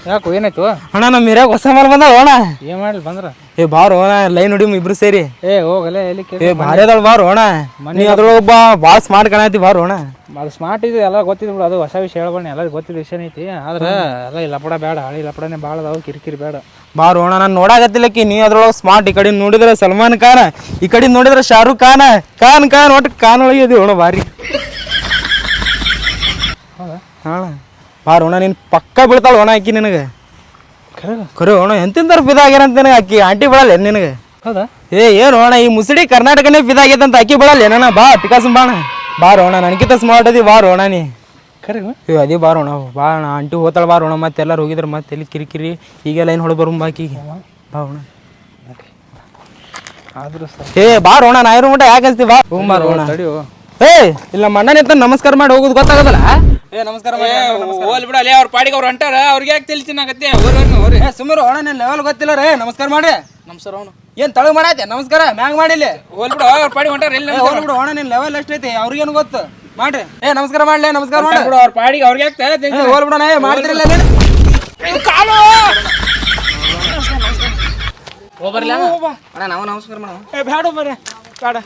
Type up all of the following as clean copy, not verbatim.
ಯಾಕೋ ಏನಾಯ್ತು ಅಣ್ಣ ನಮ್ಮ ಹಿರಿಯಾಗ ಹೊಸ ಮಾಲ್ ಬಂದ ಅಣ್ಣ. ಏನ್ ಮಾಡ್ಲಿ ಬಂದ್ರ ಬಾರು ಅಣ್ಣ ಲೈನ್ ಹೊಡಿ ಇಬ್ರು ಸೇರಿ. ಹೋಗಲ್ಲ ಎಲ್ಲಿ ಭಾರಿ ಅದಳ ಬಾರು ಅಣ್ಣ. ನೀ ಅದ್ರೊಳಗ ಭಾಳ ಸ್ಮಾರ್ಟ್ ಕಾಣತಿ ಬಾರು ಅಣ್ಣ. ಅದು ಸ್ಮಾರ್ಟ್ ಇದು ಎಲ್ಲ ಗೊತ್ತಿದ್ ಬಿಡು. ಅದು ಹೊಸ ವಿಷಯ ಹೇಳ್ಬಣ್ಣ, ಎಲ್ಲ ಗೊತ್ತಿದ್ದ ವಿಷಯ ಐತಿ. ಆದ್ರೆ ಎಲ್ಲ ಈ ಲಪಡ ಬೇಡ, ಹಳಿ ಲಪಡನೆ ಭಾಳ ಅದಾವು, ಕಿರಿಕಿರಿ ಬೇಡ. ಬಾರು ಅಣ್ಣ ನಾನು ನೋಡಾಕತ್ತಿಲ್ಲಕ್ಕಿ. ನೀ ಅದ್ರೊಳಗೆ ಸ್ಮಾರ್ಟ್. ಈ ಕಡೆ ನೋಡಿದ್ರೆ ಸಲ್ಮಾನ್ ಖಾನ್, ಈ ಕಡೆ ನೋಡಿದ್ರೆ ಶಾರುಖ್ ಖಾನ್. ಖಾನ್ ಒಟ್ಟು ಖಾನ್ ಒಳಗೆ ಇದೀವಿ ಅಣ್ಣ ಭಾರಿ. ಹೌದಾ ಅಣ್ಣ ಬಾರು ಅಣ್ಣ ನೀನು ಪಕ್ಕ ಬೀಳ್ತಾಳ ಅಣ್ಣ ಆಕಿ ನಿನಗೆ. ಖರೆ ಅಣ್ಣ ಎಂತಿಂತಾರ ಬಿದಾಗ್ಯಾರಂತ ನಿನಗೆ ಆಕಿ ಆಂಟಿ ಬಿಡಲ್ಲ ನಿನಗೆ. ಹೌದಾ ಏನು ಅಣ್ಣ ಈ ಮುಸುಡಿ ಕರ್ನಾಟಕನೇ ಬಿದಾಗೈತಂತ ಆಕಿ ಬಿಡಲ್ಲ ಏನಣ್ಣ. ಬಾ ಟಿಕಾಸಂ ಬಾಣ ಬಾರು ಅಣ್ಣ. ನನಗಿಂತ ಸ್ಮಾರ್ಟ್ ಅದಿ ಬಾರು ಅಣ್ಣ ನೀ. ಖರೆ ಅದೇ ಬಾರು ಅಣ್ಣ. ಬಾ ಅಣ್ಣ ಆಂಟಿ ಹೋತಾಳ ಬಾರು ಅಣ್ಣ. ಮತ್ತೆ ಎಲ್ಲರೂ ಹೋಗಿದ್ರು ಮತ್ತೆ ಎಲ್ಲಿ ಕಿರಿಕಿರಿ. ಈಗ ಲೈನ್ ಹೊಡೆ ಬರು ಬಾಕಿಗೆ ಬಾ ಅಣ್ಣ. ಆದ್ರೂ ಬಾರು ಅಣ್ಣ ನಾ ಇರೋ ಮಟ್ಟ ಯಾಕೆ ಅನ್ಸ್ತೀವಿ ಬಾ ಹೋಗ್ ಬಾರು ಅಣ್ಣ. ಇಲ್ಲ ಮಣ್ಣನ ಅಂತ ನಮಸ್ಕಾರ ಮಾಡಿ ಹೋಗುದು ಗೊತ್ತಾಗದಲ್ಲ. ನಮಸ್ಕಾರ ಹೋಲ್ ಬಿಡ ಅಲ್ಲಿ ಅವ್ರ ಪಾಡಿಗೆ ಅವ್ರು ಹೊಂಟಾರ. ಅವ್ರಿಗೆ ಯಾಕೆ ತಿಳಿಸಿನಾಗತ್ತೆ ಸುಮ್ಮರು ಅಣ್ಣ ನಿನ್ ಲೆವೆಲ್ ಗೊತ್ತಿಲ್ಲ ರೇ. ನಮಸ್ಕಾರ ಮಾಡಿ ನಮಸ್ಕಾರ ಅವನು ಏನ್ ತಳಗ್ ಮಾಡಾಯ್ತೆ ನಮಸ್ಕಾರ ಮ್ಯಾಂಗ್ ಮಾಡಿಲ್ಲ. ಹೋಲ್ ಬಿಡು ಅವ್ರ ಪಾಡಿಗೆ ಹೊಂಟಾರ. ಎಲ್ಲಿ ಹೋಲ್ ಬಿಡು ಅಣ್ಣ ನಿನ್ ಲೆವೆಲ್ ಎಷ್ಟೈತಿ ಅವ್ರಿಗೇನು ಗೊತ್ತು. ಮಾಡ್ರಿ ನಮಸ್ಕಾರ ಮಾಡ್ಲಿ. ನಮಸ್ಕಾರ ಮಾಡಿ ಬಿಡು ಅವ್ರ ಪಾಡಿಗೆ ಅವ್ರಿಗೆ ಯಾಕೆ ಹೋಲ್ ಬಿಡೋಣ ಮಾಡ್ತಿರಲ್ಲ ಕಾಲು ಹೋಗ್ಬರ್ಲ ಅಣ್ಣ. ನಾವು ನಮಸ್ಕಾರ ಮಾಡೋಣ. ಬೇಡ ಬರ್ರಿ ಬೇಡ.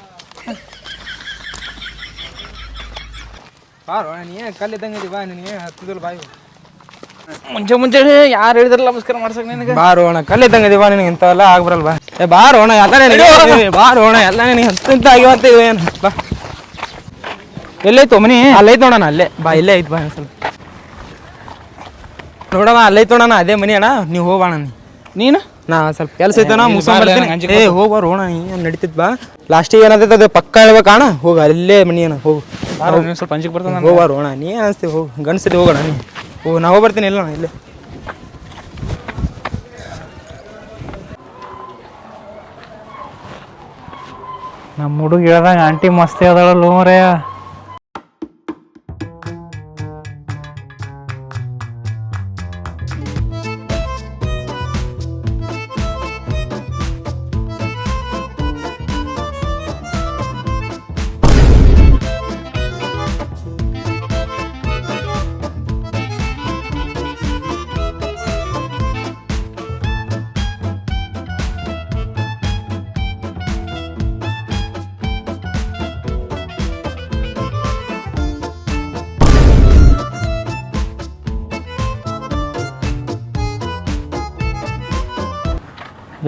ಬಾರು ಅಣ್ಣ ನೀ ಕಲ್ಲಿದ್ದಂಗೆ ಬಾ ನಿನಗೆ ಹತ್ತಿದಲ್ಲ ಬಾಯಿ. ಮುಂಚೆ ಯಾರು ಹೇಳಿದ್ರಲ್ಲ ನಮಸ್ಕಾರ ಮಾಡ್ಸಕ್ ನಿನಗೆ. ಬಾರು ಅಣ್ಣ ಕಲ್ಲಿದ್ದಂಗೆ ಬಾ ನಿನಗೆ ಇಂಥವೆಲ್ಲ ಆಗ್ಬರಲ್ಲ ಬಾ. ಬಾರು ಅಣ್ಣ ಎಲ್ಲ ಬಾರು ಅಣ್ಣ ಎಲ್ಲ ನಿನಗೆ ಹತ್ತಂತ ಆಗಿವತ್ತ ಏನು ಬಾ. ಎಲ್ಲೈತು ಮನಿ? ಅಲ್ಲೈತ್ ನೋಡೋಣ ಅಲ್ಲೇ ಬಾ. ಇಲ್ಲೇ ಐತ್ ಬಾ ಸ್ವಲ್ಪ ನೋಡೋಣ. ಅಲ್ಲೈತ್ ನೋಡೋಣ ಅದೇ ಮನಿ ಅಣ್ಣ. ನೀವು ಹೋಗೋಣ ನೀನು ನಾ ಸ್ವಲ್ಪ ಕೆಲಸ ಐತಣ್ಣ ಮುಗಿಸ್ಕೊಂಡ್ಬರ್ತೀನಿ. ಹೋಗ್ಬಾರು ಅಣ್ಣ ಏನು ನಡೀತಿದ್ ಬಾ. ಲಾಸ್ಟಿಗೆ ಏನಂತೈತೆ ಅದು ಪಕ್ಕ ಹೇಳ್ಬೇಕಣ್ಣ. ಹೋಗ ಅಲ್ಲೇ ಮನಿ ಅಣ್ಣ ಹೋಗು. ಸ್ವಲ್ಪ ಅಂಜಿಗೆ ಬರ್ತಾನೆ. ಹೋಗ್ಬಾರು ಅಣ್ಣ ನೀ ಅನಿಸ್ತೀವಿ ಹೋಗು. ಗಂಡಸತಿ ಹೋಗೋಣ ನೀ ಹೋಗು. ನಾ ಹೋಗ್ಬರ್ತೀನಿ ಇಲ್ಲ ಅಣ್ಣ ಇಲ್ಲೇ. ನಮ್ಮ ಹುಡುಗ ಹೇಳ್ದಂಗೆ ಆಂಟಿ ಮಸ್ತಿ ಅದಳಲ್ಲ ಮರೇ.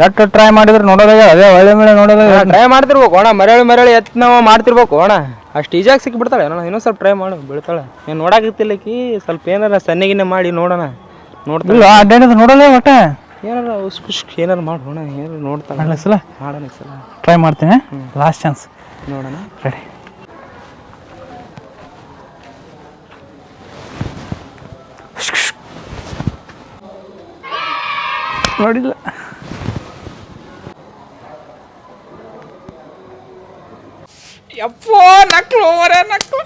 ಎಷ್ಟು ಟ್ರೈ ಮಾಡಿದ್ರೆ ನೋಡೋದಾಗ ಅದೇ ಒಳ್ಳೆ ಮೇಲೆ ನೋಡೋದಾಗ ಟ್ರೈ ಮಾಡ್ತಿರ್ಬೇಕು ಅಣ್ಣ. ಮರಳಿ ಎತ್ತು ನಾವು ಮಾಡ್ತಿರ್ಬೇಕು ಅಣ್ಣ. ಅಷ್ಟು ಈಜಾಗಿ ಸಿಕ್ಕಿಬಿಡ್ತಾಳೆ ಅಣ್ಣ. ಇನ್ನೂ ಸ್ವಲ್ಪ ಟ್ರೈ ಮಾಡು ಬೀಳ್ತಾಳೆ. ನೀನು ನೋಡಾಕತ್ತಿಲ್ಲಕಿ ಸ್ವಲ್ಪ ಏನಾರ ಸಣ್ಣಗಿನೇ ಮಾಡಿ ನೋಡೋಣ. ನೋಡ್ತಿಲ್ಲ ಅಡ್ಡಾಡಿದ್ರೆ ನೋಡಲ್ಲ ಒಟ್ಟ ಏನಾರ ಉಸ್ಕುಶ್ ಏನಾರು ಮಾಡೋಣ. ಏನಾರು ನೋಡ್ತಾಳೆ ಸಲ ಮಾಡೋಣ ಸಲ ಟ್ರೈ ಮಾಡ್ತೀನಿ. ಲಾಸ್ಟ್ ಚಾನ್ಸ್ ನೋಡೋಣ. ರೆಡಿ ನೋಡಿಲ್ಲ. ಯಪ್ಪೋ ನಕ್ಳು ಮರ ನಕ್ಳು.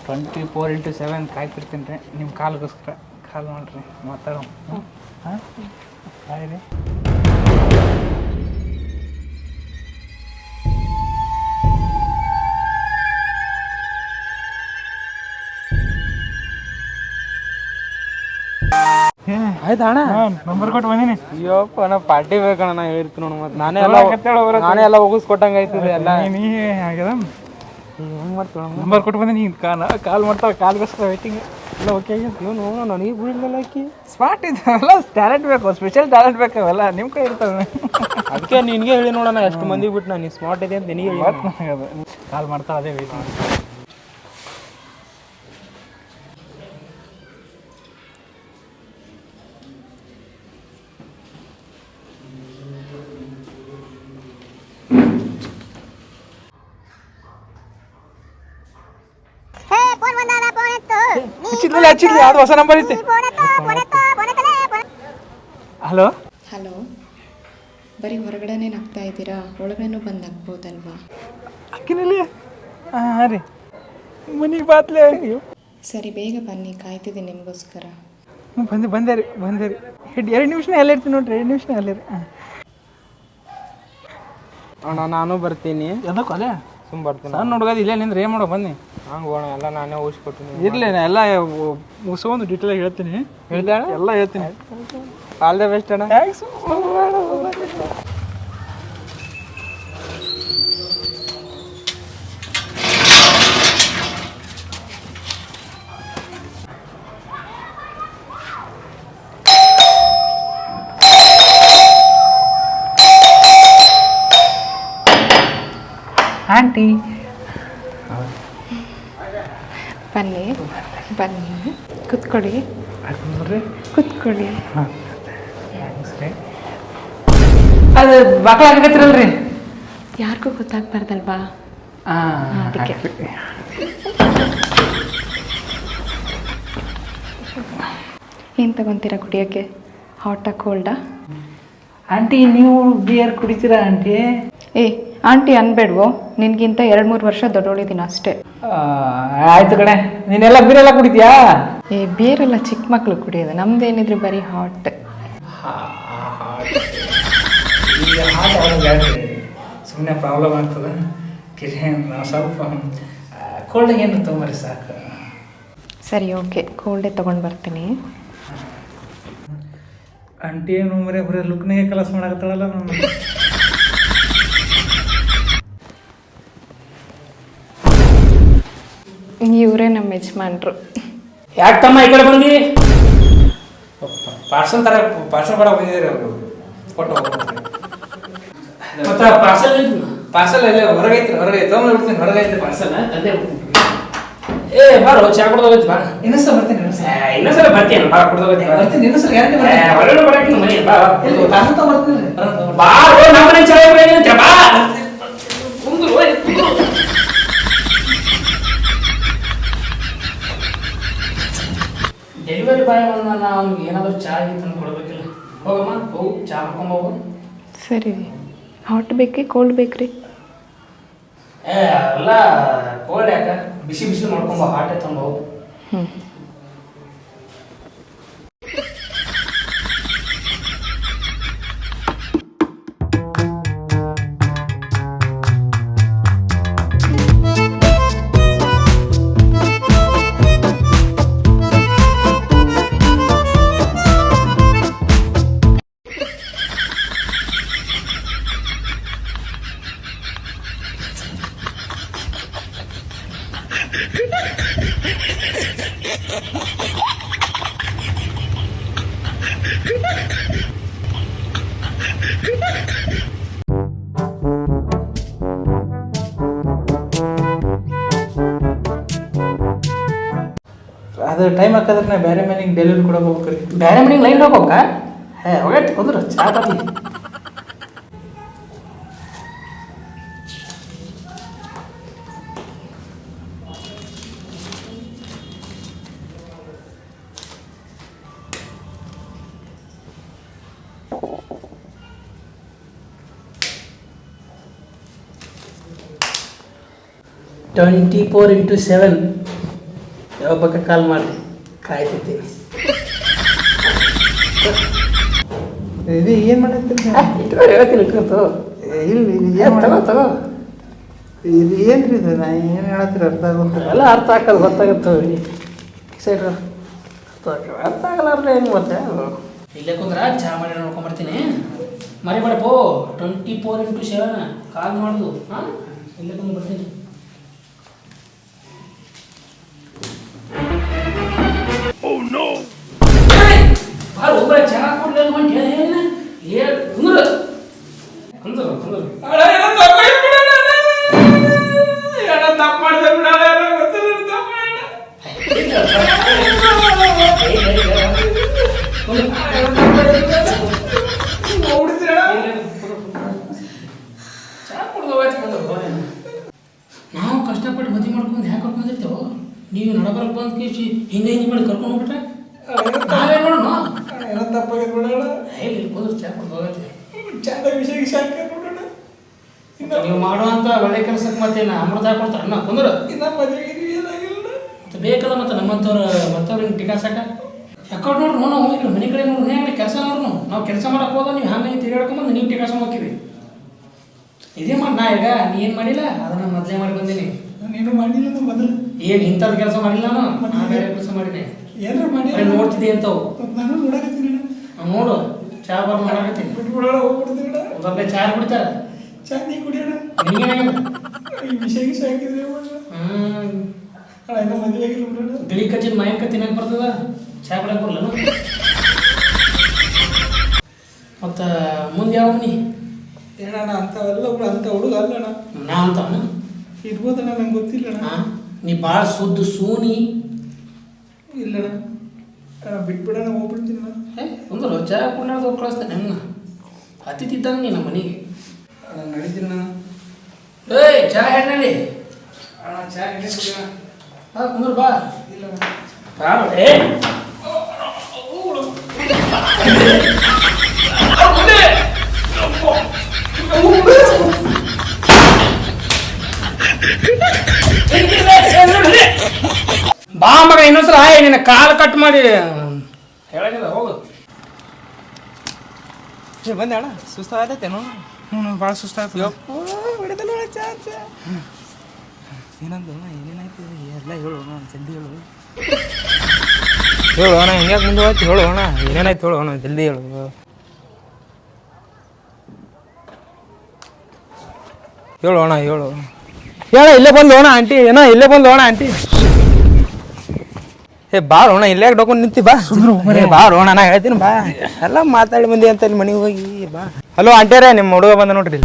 ಟ್ವೆಂಟಿ 4x7 ಕಾಯ್ತಿರ್ತೀನಿ ರೀ ನಿಮ್ಮ ಕಾಲ್ಗೋಸ್ಕರ. ಕಾಲ್ ಮಾಡ್ರಿ ಮಾತಾಡೋ. ಹಾಂ ಹಾಯ್ ರೀ. ಆಯ್ತಾ ಅಣ್ಣ? ನಂಬರ್ ಕೊಟ್ಟು ಬಂದೀನಿ. ಅಯ್ಯಪ್ಪ ನಾ ಪಾರ್ಟಿ ಬೇಕಣ್ಣ. ನಾ ಹೇಳ್ತೀನಿ ನೋಡು. ಮತ್ತೆ ನಾನೇ ಎಲ್ಲ ಹೋಗಿಸ್ಕೊಟ್ಟಂಗೆ ಆಯ್ತದೆ ಎಲ್ಲ. ನೀ ಆಗ್ಯದ ಹೆಂಗೆ ಮಾಡ್ತೀವಿ ನಂಬರ್ ಕೊಟ್ಟು ಬಂದೀನಿ. ಕಾಲ್ ಮಾಡ್ತಾಳೆ. ಕಾಲ್ಗೋಸ್ಕರ ವೇಟಿಂಗ್ ಎಲ್ಲ ಓಕೆ ಇವನು ನನಗೆ ಬಿಡಲಿಲ್ಲ ಆಕಿ. ಸ್ಮಾರ್ಟ್ ಇದೆಲ್ಲ ಟ್ಯಾಲೆಂಟ್ ಬೇಕು. ಸ್ಪೆಷಲ್ ಟ್ಯಾಲೆಂಟ್ ಬೇಕು. ಅವೆಲ್ಲ ನಿಮ್ಮ ಕೈ ಇರ್ತವೆ. ಅದಕ್ಕೆ ನಿನಗೆ ಹೇಳಿ ನೋಡೋಣ ಎಷ್ಟು ಮಂದಿಗೆ ಬಿಟ್ಟು ನಾನು ಸ್ಮಾರ್ಟ್ ಇದೆ ಅಂತ ನಿನಗೆ ಹೇಳಿ. ಕಾಲ್ ಮಾಡ್ತಾ ಅದೇ ವೇಟಿಂಗ್. ಇನ್ನೊಂದು ಹಚ್ಚಿದ್ಲಿ ಅದು ಹೊಸ ನಂಬರ್ ಐತಿ. ಹಲೋ ಹಲೋ, ಬರೀ ಹೊರಗಡೆನೇ ನಗ್ತಾ ಇದ್ದೀರಾ? ಒಳಗಡೆನೂ ಬಂದು ನಗ್ಬೋದಲ್ವಾ? ಅಕ್ಕಿನಲ್ಲಿ ಹಾಂ ರೀ ಮನೆಗೆ ಬಾತ್ಲೆ. ಸರಿ, ಬೇಗ ಬನ್ನಿ, ಕಾಯ್ತಿದ್ದೀನಿ ನಿಮಗೋಸ್ಕರ. ಬಂದೆ ರೀ 2 ನಿಮಿಷನೇ ಎಲ್ಲ ಇರ್ತೀನಿ ನೋಡ್ರಿ, 2 ನಿಮಿಷನೇ ಅಲ್ಲೇ ರೀ. ಅಣ್ಣ ನಾನು ಬರ್ತೀನಿ. ಅದಕ್ಕೆ ಅಲ್ಲೇ ಸುಮ್ಮ ಬರ್ತೀನಿ. ನಾನು ನೋಡ್ಗೋದು ಇಲ್ಲೇ ನಿಂದ್ರೆ ಏನು ಮಾಡೋ ಬನ್ನಿ. ಹಂಗೆ ಹೋಗೋಣ, ಎಲ್ಲ ನಾನೇ ಊಹಿಸ್ಕೊಡ್ತೀನಿ. ಇರಲಿ, ನಾ ಎಲ್ಲ ಮುಗಿಸ್ಕೊಂಡು ಡೀಟೇಲಾಗಿ ಹೇಳ್ತೀನಿ. ಹೇಳ್ದೆ ಎಲ್ಲ ಹೇಳ್ತೀನಿ. ಆಲ್ ದ ಬೆಸ್ಟ್ ಅಣ್ಣ. ಥ್ಯಾಂಕ್ಸ್. ಆಂಟಿ ಬನ್ನಿ ಬನ್ನಿ, ಕುತ್ಕೊಳ್ಳಿ ನೋಡ್ರಿ. ಕುತ್ಕೊಳ್ಳಿ. ಅದು ಬಾಕಲ ಹಾಕತ್ತಿರಲ್ರಿ, ಯಾರಿಗೂ ಗೊತ್ತಾಗ್ಬಾರ್ದಲ್ವಾ? ಅದಕ್ಕೆ. ಏನು ತಗೊತೀರಾ ಕುಡಿಯೋಕ್ಕೆ? ಹಾಟಾ ಕೋಲ್ಡಾ? ಆಂಟಿ ನೀವು ಬಿಯರ್ ಕುಡಿತೀರಾ ಆಂಟಿ? ಏ ಆಂಟಿ ಅನ್ಬೇಡ್ವೋ, ನಿನಗಿಂತ 2-3 ವರ್ಷ ದೊಡ್ಡೋಳಿದ್ದೀನಿ ಅಷ್ಟೇ. ಆಯ್ತು ಕಣೆ, ನೀನೆಲ್ಲ ಬೀರೆಲ್ಲ ಕುಡಿತೀಯಾ? ಏ ಬೇರೆಲ್ಲ ಚಿಕ್ಕ ಮಕ್ಕಳು ಕುಡಿಯೋದು, ನಮ್ದೇನಿದ್ರೆ ಬರೀ ಹಾಟ್. ಸುಮ್ಮನೆ ಪ್ರಾಬ್ಲಮ್ ಆಗ್ತದೆ. ಸ್ವಲ್ಪ ಕೋಲ್ಡ್ ಏನು ತೊಗೊಂಬರಿ ಸಾಕು. ಸರಿ, ಓಕೆ, ಕೋಲ್ಡೇ ತೊಗೊಂಡು ಬರ್ತೀನಿ. ಆಂಟಿ ಏನು ಬರೀ ಲುಕ್ನಾಗೆ ಕೆಲಸ ಮಾಡಕತ್ತಾಳಲ್ಲ ನಾನು. ಇವರೇ ನಮ್ಮ ಯಜಮಾನ್ರು. ಯಾಕೆ ತಮ್ಮ ಈ ಕಡೆ ಬಂದಿ? ಪಾರ್ಸಲ್ ಕೊಡ ಬಂದಿದ್ದಾರೆ ಅವರು, ಕೊಟ್ಟು ಮತ್ತೆ ಪಾರ್ಸಲ್ ಎಲ್ಲ ಹೊರಗೆ ತೊಗೊಂಡ್ಬಿಡ್ತೀನಿ. ಹೊರಗೆ ಐತೆ ಪಾರ್ಸಲ್, ತಂದೆ ಬಿಡ್ತೀನಿ. ಏ ಬಾರೋ, ಚಾ ಕೊಡೋದೈತಿ ಬಾ. ಇನ್ನೊಂದ್ಸಲ ಬರ್ತೀನಿ. ಇನ್ನೊಂದ್ಸಲ ಬರ್ತೀನಿ, ಬಾ ಕೊಡೋದೈತಿ. ಬರ್ತೀನಿ ಇನ್ನೊಂದ್ಸಲ. ಗ್ಯಾರಂಟಿ ಹೊರಗಡೆ ಬರಕ್ಕೆ ಮನೆ ಬಾ. ಬರ್ತೀನಿ ಬಾ. ನಮ್ಮ ಮನೆ ಚಾ ಕುಡಿಯೋದಂತೆ ಬಾ. ಡೆಲಿವರಿ ಬಾಯ್ ಬಂದ, ಅವ್ನಿಗೆ ಏನಾದರೂ ಚಾ ತಂದು ಕೊಡ್ಬೇಕಿಲ್ಲ. ಹೋಗಮ್ಮ, ಹೋಗು ಚಾ ಮಾಡ್ಕೊಂಬೋಗು. ಸರಿ ರೀ. ಹಾಟ್ ಬೇಕ್ರಿ ಕೋಲ್ಡ್ ಬೇಕ್ರಿ? ಎಲ್ಲ ಕೋಲ್ಡ್ ಯಾಕ, ಬಿಸಿ ಮಾಡ್ಕೊಂಬ, ಹಾಟೇ ತಂದು. ಹ್ಞೂ. ಅದು ಟೈಮ್ ಹಾಕಿದ್ರೆ ನಾ ಬೇರೆ ಮನೆಗೆ ಡೆಲಿವರಿ ಕೊಡೋಕೆ ಹೋಗ್ರಿ. ಬೇರೆ ಮನೆಗೆ ಲೈನ್ ಹೋಗೋಕ? ಹೋಗೈತಿ ಹೋದ್ರು ಚಾ ಕಾಫಿ. (24x7) ಯಾವ ಬಗ್ಗೆ ಕಾಲ್ ಮಾಡಿ ಕಾಯ್ತಿದ್ದೀನಿ. ಇದು ಏನು ಮಾಡತ್ತೀನಿ? ಹೇಳ್ತೀನಿ ಇಟ್ಕೊತು. ಇಲ್ಲಿ ತಗೋ. ಇದು ಏನು ರೀ ಇದು? ನಾ ಏನು ಹೇಳತ್ತೀರಿ ಅರ್ಥ ಆಗುತ್ತೆ? ಎಲ್ಲ ಅರ್ಥ ಹಾಕೋದು ಗೊತ್ತಾಗುತ್ತೆ. ಸೈಡ್ ಅರ್ಥ ಆಗಲ್ಲ ಏನು ಮತ್ತೆ. ಇಲ್ಲೇ ಕುಂದ್ರ ಚಾ ಮಾಡಿ ನೋಡ್ಕೊಂಬರ್ತೀನಿ. ಮರಿಬೇಡಪ್ಪ, 24x7 ಕಾಲ್ ಮಾಡೋದು. ಹಾಂ, ಇಲ್ಲೇ ಕುಂದು ಬರ್ತೀನಿ. ಒಬ್ಬರ ಚಾ ಕೊಡ್ಲಿಲ್ಲ ಹೊಂಟಿ ತಪ್ಪು ಮಾಡಿದೆ ನಾವು ಕಷ್ಟಪಟ್ಟು ಮದುವೆ ಮಾಡ್ಕೊಂಡು ಹ್ಯಾಕೆ ಕರ್ಕೊಂಡಿರ್ತೇವೆ. ನೀವು ನಡಬರಕ್ಕೆ ಬಂದು ಕೀಸಿ ಹಿಂಗೆ ಮಾಡಿ ಕರ್ಕೊಂಡು ಹೋಗ್ಬಿಟ್ರೆ ನಾವೇನು ಮಾಡೋಣ ಏನೋ ತಪ್ಪಾಗಿ ಬಿಡೋಣ ಇಲ್ಲಿ ಹೋದ್ರೆ ಚಾ ಕೊಟ್ಟು ಹೋಗತ್ತೆ ಚಂದ ವಿಷಯಕ್ಕೆ ಶಾಖ ನೋಡೋಣ ನೀವು ಮಾಡುವಂಥ ಒಳ್ಳೆ ಕೆಲಸಕ್ಕೆ ಮತ್ತೆ ಅಮೃತ ಹಾಕೊಡ್ತಾರೆ ಅಣ್ಣ ಕುಂದ್ರ ಇನ್ನ ಮದುವೆಗೆ ಏನಾಗಿಲ್ಲ ಮತ್ತೆ ಬೇಕಲ್ಲ ಮತ್ತೆ ಮತ್ತವ್ರು ಹಿಂಗೆ ಟಿಕಾಸಕ ಯಾಕಂಡ್ ನೋಡ್ರಿ ನಾವು ಹೋಗಿಲ್ಲ ಮನೆ ಕಡೆ ನೋಡ್ರಿ ಹೆಂಗೆ ಕೆಲಸ ನೋಡ್ರು ನಾವು ಕೆಲಸ ಮಾಡಕ್ಕೆ ಹೋದ ನೀವು ಹಂಗೆ ತಿರುಗಾಡ್ಕೊಂಬಂದು ನೀವು ಟಿಕಾಸ ಹೋಗ್ತೀವಿ ಇದೇ ಮಾಡಿ ನಾ ಈಗ ನೀ ಏನು ಮಾಡಿಲ್ಲ ಅದನ್ನು ಮೊದಲೇ ಮಾಡಿ ಬಂದೀನಿ ನಾನೇನು ಮಾಡಿಲ್ಲ ನಮ್ಮ ಮೊದಲು ಏನು ಇಂಥದ್ದು ಕೆಲಸ ಮಾಡಿಲ್ಲ ನಾನು ಬೇರೆ ಕೆಲಸ ಮಾಡಿನಿ ಏನಾರು ಮಾಡಿ ನೋಡ್ತಿದ್ದೆ ಅಂತವು ನಾನು ನೋಡಕತ್ತೀನಿ ನೋಡು ಚಾ ಬಾರ್ ಮಾಡಾಕತ್ತೀನಿ ಬಿಟ್ಬಿಡೋಣ ಹೋಗ್ಬಿಡ್ತೀನಿ ಒಂದೊಂದೇ ಚಾ ಬಿಡ್ತಾರ ಚಾ ನೀ ಕುಡಿಯೋಣ ನಿನಗೇನಾಗಿದೆ ಈ ವಿಷಯಕ್ಕೆ ಸಾಕಿದ್ರೆ ಅಣ್ಣ ಇನ್ನೂ ಮದುವೆ ಆಗಿಲ್ಲ ಬಿಡೋಣ ಬಿಳಿ ಕಚ್ಚಿದ ಮಾಯಿನ ತಿನ್ನಕ್ಕೆ ಬರ್ತದ ಚಾ ಕುಡಕ್ಕೆ ಬರಲ್ಲ ಮತ್ತು ಮುಂದೆ ಯಾವ ಮನಿ ಏನಣ್ಣ ಅಂಥವೆಲ್ಲ ಅಂಥ ಹುಡುಗ ಅಲ್ಲಣ್ಣ ನಾ ಅಂತವನ ಇರ್ಬೋದಣ್ಣ ನಂಗೆ ಗೊತ್ತಿಲ್ಲಣ್ಣ ನೀ ಭಾಳ ಸುದ್ದ ಸೂನಿ ಇಲ್ಲಣ್ಣ ಬಿಟ್ಬಿಡೋಣ ಹೋಗ್ಬಿಡ್ತೀನಿ ಒಂದು ಚಾ ಕುಂಡಾಡ್ದು ಹೋಗಿ ಕಳಿಸ್ತೇನೆ ಹೆಂಗ ಅತಿಥಿ ಇದ್ದಂಗೆ ನೀ ನಮ್ಮ ಮನೆಗೆ ಅಣ್ಣ ನಡೀತೀನಿ ನಾನು ಏಯ್ ಚಾ ಹೆಣ್ಣಲ್ಲಿ ಅಣ್ಣ ಚಾ ಹಿಡಿಸ್ಬಿಡೋಣ ಹಾಂ ಕುಂದ್ರ ಬಾ ಇಲ್ಲ ಬಾ ಏ ಬಾ ಮಗ ಇನ್ನೊಂದ್ಸಲ ಹಾಯ್ ನಿನ್ನ ಕಾಲು ಕಟ್ ಮಾಡಿ ಹೇಳಂಗಿಲ್ಲ ಹೋಗು ಬಂದೆ ಅಣ್ಣ ಸುಸ್ತಾಗತೈತೇನು ಹ್ಞೂ ಭಾಳ ಸುಸ್ತಾಯ್ತು ಏನಂದು ಏನೇನಾಯ್ತು ಎಲ್ಲ ಹೇಳು ಅಣ್ಣ ಜಲ್ದಿ ಹೇಳು ಹೇಳು ಅಣ್ಣ ಹಿಂಗ್ಯಾಕೆ ಮುಂದೆ ಹೋಯ್ತು ಹೇಳು ಅಣ್ಣ ಏನೇನಾಯ್ತು ಹೇಳು ಅಣ್ಣ ಜಲ್ದಿ ಹೇಳು ಹೇಳು ಅಣ್ಣ ಹೇಳು ಹೇಳ ಇಲ್ಲೇ ಬಂದು ಅಣ್ಣ ಆಂಟಿ ಏನೋ ಇಲ್ಲೇ ಬಂದು ಅಣ್ಣ ಆಂಟಿ ಏ ಬಾರ ಅಣ್ಣ ಇಲ್ಲೇ ಡೊಕೊಂಡು ನಿಂತಿ ಬಾ ಬಾರ ಅಣ್ಣ ನಾ ಹೇಳ್ತೀನಿ ಬಾ ಎಲ್ಲ ಮಾತಾಡಿ ಬಂದಿ ಅಂತ ಇಲ್ಲಿ ಮನೆಗೆ ಹೋಗಿ ಬಾ ಹಲೋ ಆಂಟಿಯರೇ ನಿಮ್ಮ ಹುಡುಗ ಬಂದ ನೋಡ್ರಿ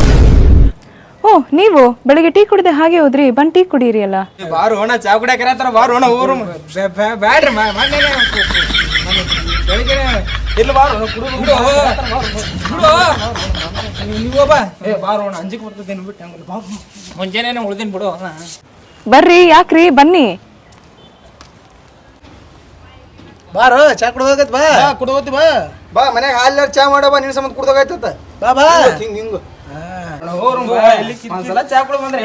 ಓ ನೀವು ಬೆಳಿಗ್ಗೆ ಟೀ ಕುಡಿದೆ ಹಾಗೆ ಹೋದ್ರಿ ಬಂದು ಟೀ ಕುಡೀರಿ ಅಲ್ಲ ಬಾರು ಅಣ್ಣ ಚಾ ಕುಡಿಯಾಕರ ಬಾರು ಅಣ್ಣ ಊರು ಬ್ಯಾಡ್ರಿ ಬೆಳಿಗ್ಗೆ ಇಲ್ಲ ಬಾರು ನೀವು ಬಾ ಏ ಬಾರು ಅಣ್ಣ ಅಂಜಿಕೆ ಬರ್ತದೇನು ಬಿಟ್ಟು ಹಂಗಲ್ಲ ಬಾ ಮುಂಜಾನೆ ಉಳ್ದೀನಿ ಬಿಡು ಅಣ್ಣ ಬರ್ರಿ ಯಾಕ್ರಿ ಬನ್ನಿ ಬಾರೋ ಚಾ ಕುಡ್ದೋಗೈತ್ ಬಾ ಕುಡ್ದೋತಿ ಬಾ ಬಾ ಮನ್ಯಾಗ ಹಾಲು ಚಾ ಮಾಡೋ ಬಾ ನಿನ್ನ ಸಂಬಂಧ ಕುಡ್ದೋಗೈತತ್ತ ಬಾ ಬಾ ಹಿಂಗ ಹಿಂಗ ಒಂದ್ಸಲ ಚಾ ಕುಡ ಬಂದ್ರೆ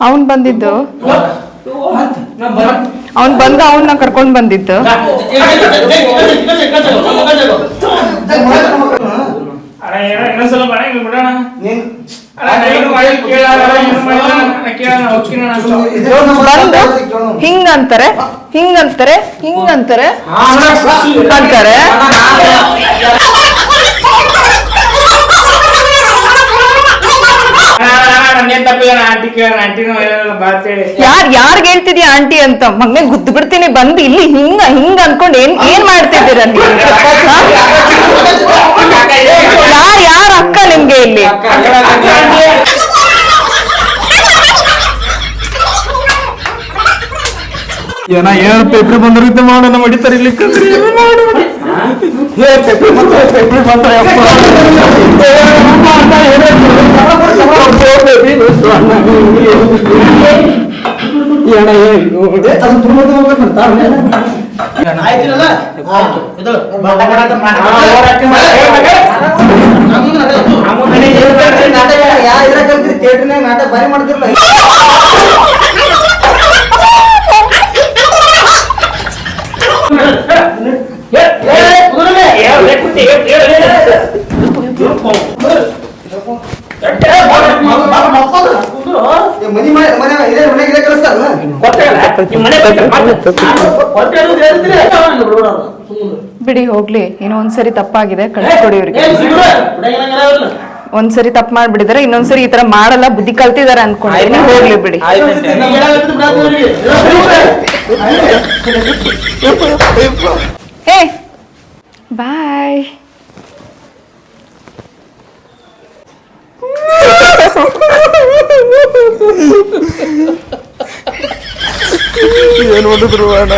ಅವನ್ ಬಂದಿದ್ದು ಅವನ್ ಬಂದ ಅವನ್ನ ಕರ್ಕೊಂಡ್ ಬಂದಿದ್ದು ಬಂದು ಹಿಂಗಂತಾರೆ ಹಿಂಗಂತಾರೆ ಹಿಂಗಂತಾರೆ ಅಂತಾರೆ ಯಾರ್ಗ್ ಹೇಳ್ತಿದ್ಯಾ ಆಂಟಿ ಅಂತ ಮಗನೇ ಗುದ್ದು ಬಿಡ್ತೀನಿ ಬಂದು ಇಲ್ಲಿ ಹಿಂಗ ಹಿಂಗ ಅನ್ಕೊಂಡ್ ಏನ್ ಮಾಡ್ತಿದ್ದೀರ ನೀವು ಯಾರ ಅಕ್ಕ ನಿಮ್ಗೆ ಇಲ್ಲಿ ಏನ ಏನ್ ಪೇಪರ್ ಬಂದಿರುತ್ತೆ ಮಾಡೋಣ ಮಡಿತಾರೆ ಇಲ್ಲಿ ನಾಟಕ ಬಾರಿ ಮಾಡ್ತಿರಲ್ಲ ಬಿಡಿ ಹೋಗ್ಲಿ ಏನೋ ಒಂದ್ಸರಿ ತಪ್ಪಾಗಿದೆ ಕಳಿಸ್ಕೊಡಿ ಇವ್ರಿಗೆ ಒಂದ್ಸರಿ ತಪ್ಪು ಮಾಡ್ಬಿಡಿದಾರೆ, ಇನ್ನೊಂದ್ಸರಿ ಈ ತರ ಮಾಡಲ್ಲ, ಬುದ್ಧಿ ಕಲ್ತಿದಾರೆ ಅನ್ಕೊಂಡಿದ್ದೀನಿ. ಹೋಗ್ಲಿ ಬಿಡಿ. ಹೇ ಬಾಯ್. ಏನು ಮಾಡಿದ್ರು ಅಣ್ಣ